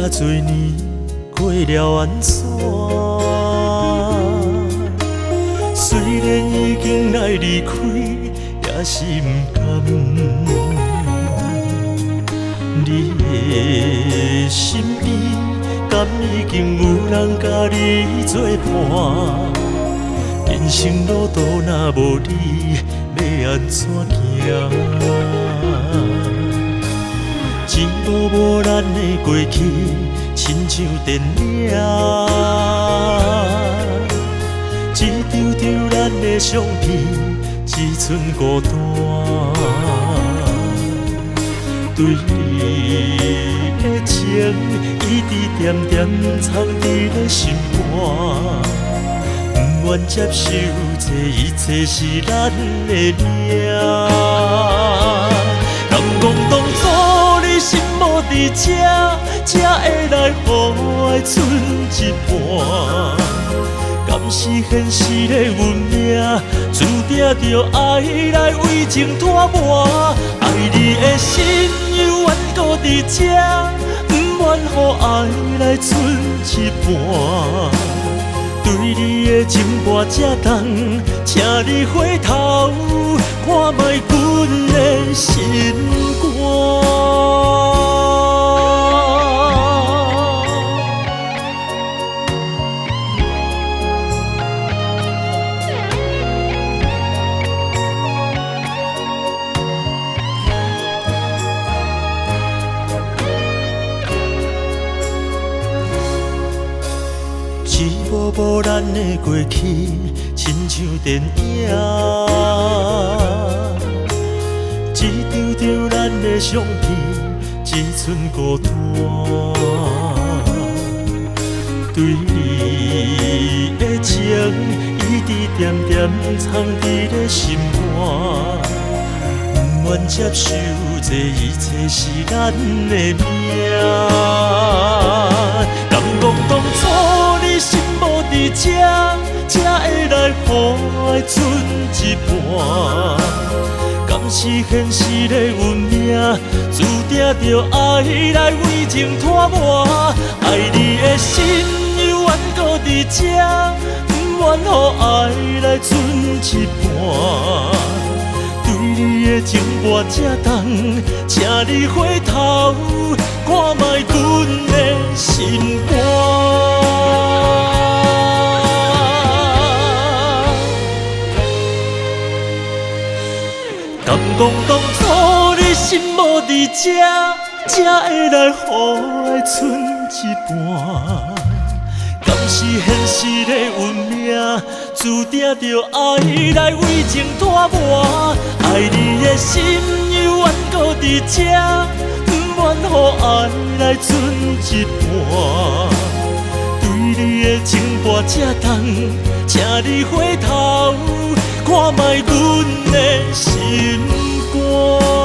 多年过了安怎？虽然已经来离开，也是不甘。你的身边，敢已经有人甲你作伴？人生路途若无你，要安怎行？一幕幕咱的过去，亲像电影。一张张咱的相片，只剩孤单。对你的情，一直点点藏伫咧心肝。不愿接受这一切是咱的命。敢讲当初你心无伫这，才会来予爱剩一半。敢是现实的运命，注定着爱来为情拖磨。爱你的心犹原搁伫这，不愿予爱来剩一半。对你的情跋这重，请你回头看卖阮的心肝。一幕幕咱的过去，亲像电影。一张张咱的相片，只剩孤单。对你的情，一直点点藏伫咧心肝。不愿接受这一切是咱的命。敢讲当初你心无伫这，才会来予爱剩一半。敢是现实的运命，注定着爱来为情拖磨。爱你的心犹原搁伫这，不愿予爱来剩一半。对你的情跋这重，请你回头看卖阮的心肝。敢讲当初你心无伫这，才会来予爱剩一半。敢是现实的运命，注定着爱来为情拖磨。爱你的心犹原搁伫这，不愿予爱来剩一半。对你的情跋这重，请你回头看卖阮的心肝。